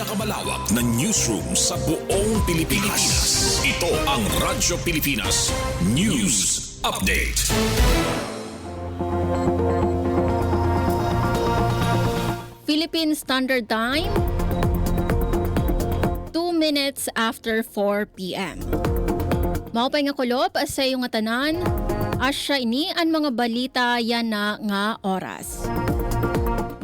pinakamalawak na newsroom sa buong Pilipinas. Ito ang Radyo Pilipinas News Update. Philippine Standard Time, 2 minutes after 4 p.m. Maupay nga kulop sa iyong tanan, asya ini ang mga balita yan na nga oras.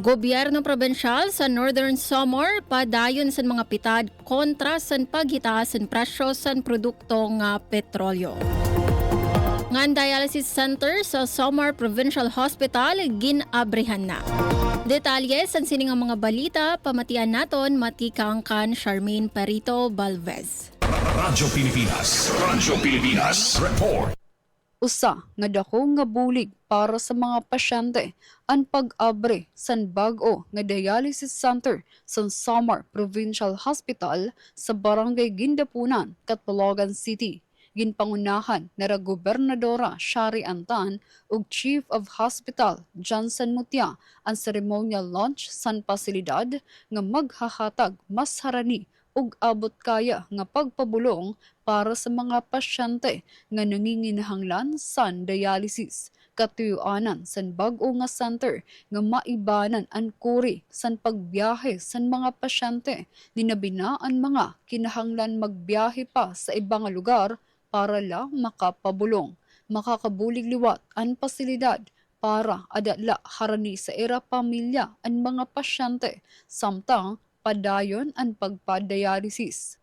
Gobyerno probensyal sa Northern Samar padayon sa mga pitad kontra sa paghitaas sa presyo sa produkto nga petrolyo. Ngan dialysis center sa Samar Provincial Hospital ginabrehan na. Detalye sa sining mga balita pamatian naton matikang kan Charmaine Perito Balvez. Radyo Pilipinas Report. Usa nga dako nga bulig para sa mga pasyente ang pag-abre san bag-o nga dialysis center sa Samar Provincial Hospital sa Barangay Gindapunan, Catbalogan City. Ginpangunahan na Gobernadora Shari Antan ug Chief of Hospital Johnson Mutia ang ceremonial launch san pasilidad nga maghahatag mas harani ug abot kaya nga pagpabulong para sa mga pasyente nga nanginginahanglan san dialysis. Katuyuanan san bag-o nga center nga maibanan ang kuri san pagbiyahe san mga pasyente dinabina ang mga kinahanglan magbiyahe pa sa ibang lugar para lang makapabulong. Makakabulig liwat ang pasilidad para adala harani sa era pamilya ang mga pasyente samtang padayon ang pagpadialysis.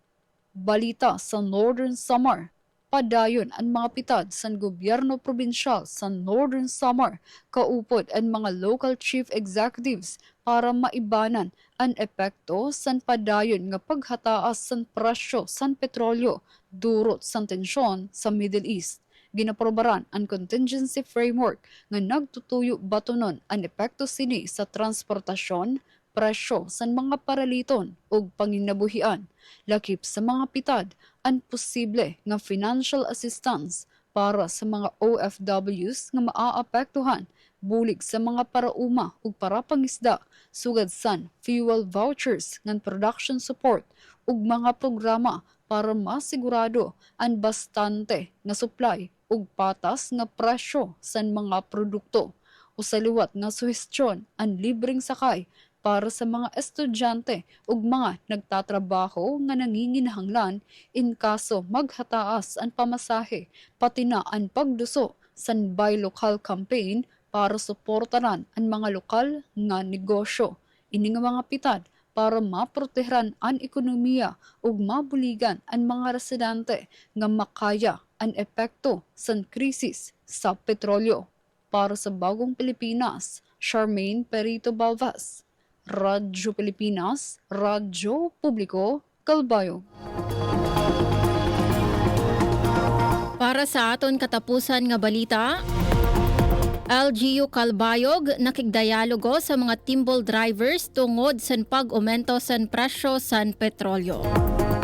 Balita sa Northern Samar, padayon ang mga pitad sa gobyerno probinsyal sa Northern Samar, kaupod ang mga local chief executives para maibanan ang epekto sa padayon nga paghataas sa presyo sa petrolyo durot sa tensyon sa Middle East. Ginaprobaran ang contingency framework nga nagtutuyo batonon ang epekto sini sa transportasyon, presyo sa mga paraliton ug panginabuhian, lakip sa mga pitad ang posible nga financial assistance para sa mga OFWs nga maaapektuhan bulig sa mga parauma ug parapangisda sugad san fuel vouchers ngan production support ug mga programa para masigurado ang bastante nga supply ug patas nga presyo sa mga produkto. Usaliwat nga suhestyon ang libreng sakay para sa mga estudyante ug mga nagtatrabaho nga nanginginahanglan in kaso maghataas ang pamasahe pati na ang pagduso sa Buy Local campaign para suportaran ang mga lokal nga negosyo. Ini nga mga pitad para maprotehan ang ekonomiya ug mabuligan ang mga residente nga makaya ang epekto sa krisis sa petrolyo. Para sa Bagong Pilipinas, Charmaine Perito Balvez. Radyo Pilipinas, Radyo Publiko, Calbayog. Para sa aton katapusan nga balita, LGU Calbayog nakigdialogo sa mga timbol drivers tungod sa pag-aumento sa presyo sa petrolyo.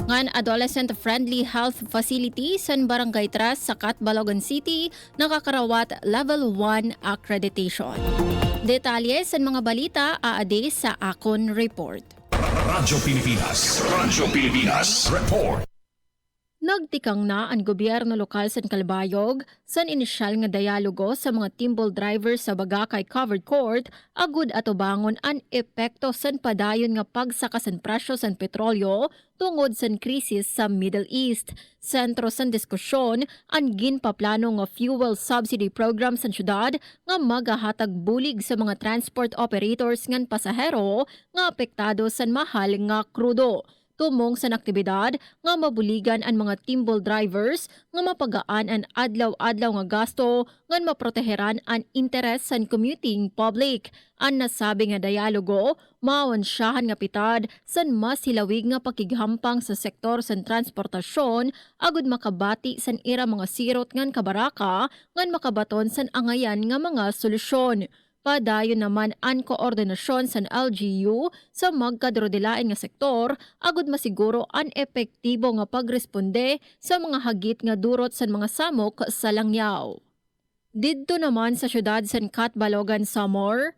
Ngan adolescent-friendly health facility sa Barangay Tras sa Catbalogan City nakakarawat Level 1 accreditation. Detalye sa mga balita aade sa akon report. Radyo Pilipinas Report. Nagtikang na ang gobyerno lokal sa Calbayog sa inisyal nga dialogo sa mga timbol drivers sa Bagakay Covered Court agud atubangon ang epekto sa padayon nga pagsaka sa presyo sa petrolyo tungod sa krisis sa Middle East. Sentro sa diskusyon ang ginpaplano nga fuel subsidy program sa syudad nga magahatag bulig sa mga transport operators ngan pasahero nga apektado sa mahal nga krudo. Tumong sa aktibidad nga mabuligan ang mga timbol drivers nga mapagaan ang adlaw-adlaw nga gasto ngan maproteheran ang interes sa commuting public. Ang nasabi nga dialogo maawansyahan nga pitad san mas hilawig nga pakighampang sa sektor sa transportasyon agud makabati san ira mga sirot ngan kabaraka ngan makabaton san angayan nga mga solusyon. Padayon naman ang koordinasyon sa LGU sa magkadrodilain nga sektor agud masiguro ang epektibo nga pagresponde sa mga hagit nga durot sa mga samok sa langyaw. Didto naman sa syudad sa Catbalogan, Samar,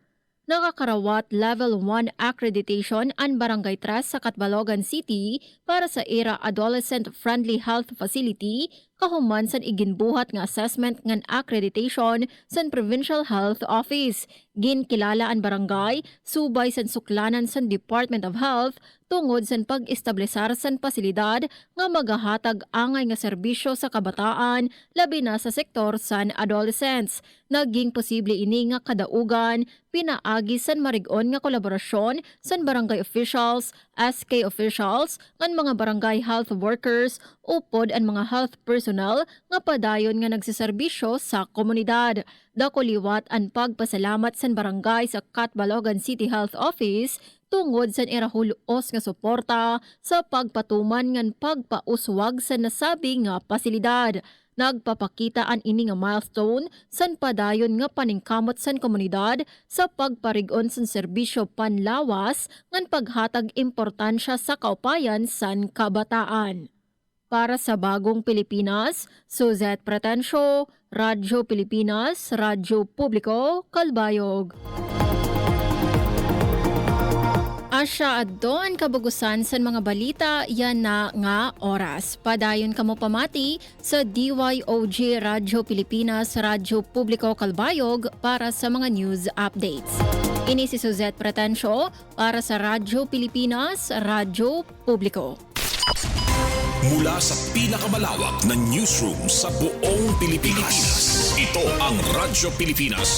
nakakarawat Level 1 accreditation ang Barangay Tres sa Catbalogan City para sa era adolescent-friendly health facility kahuman sa iginbuhat nga assessment ngan accreditation sa Provincial Health Office. Ginkilala ang barangay subay sa suklanan sa Department of Health tungod sa pag-establisar sa pasilidad nga magahatag angay nga serbisyo sa kabataan labi na sa sektor sa adolescents. Naging posible ini nga kadaugan pinaagi sa marigon nga kolaborasyon sa barangay officials, SK officials, ngan mga barangay health workers upod ang mga health personnel nga padayon nga nagsiserbisyo sa komunidad. Dako liwat ang pagpasalamat sa barangay sa Catbalogan City Health Office tungod sa irahulos nga suporta sa pagpatuman ngan pagpauswag sa nasabi nga pasilidad. Nagpapakita an ini nga milestone san padayon nga paningkamot san komunidad sa pagparigon san serbisyo panlawas ngan paghatag importansya sa kaupayan san kabataan. Para sa Bagong Pilipinas, Suzette Pretencio, Radyo Pilipinas, Radyo Publiko, Calbayog. Asya adto ang kabugusan sa mga balita yan na nga oras. Padayon kamo pamati sa DYOG Radyo Pilipinas, Radyo Publiko Calbayog para sa mga news updates. Ini si Suzette Pretencio para sa Radyo Pilipinas, Radyo Publiko. Mula sa pinakamalawak na newsroom sa buong Pilipinas, ito ang Radyo Pilipinas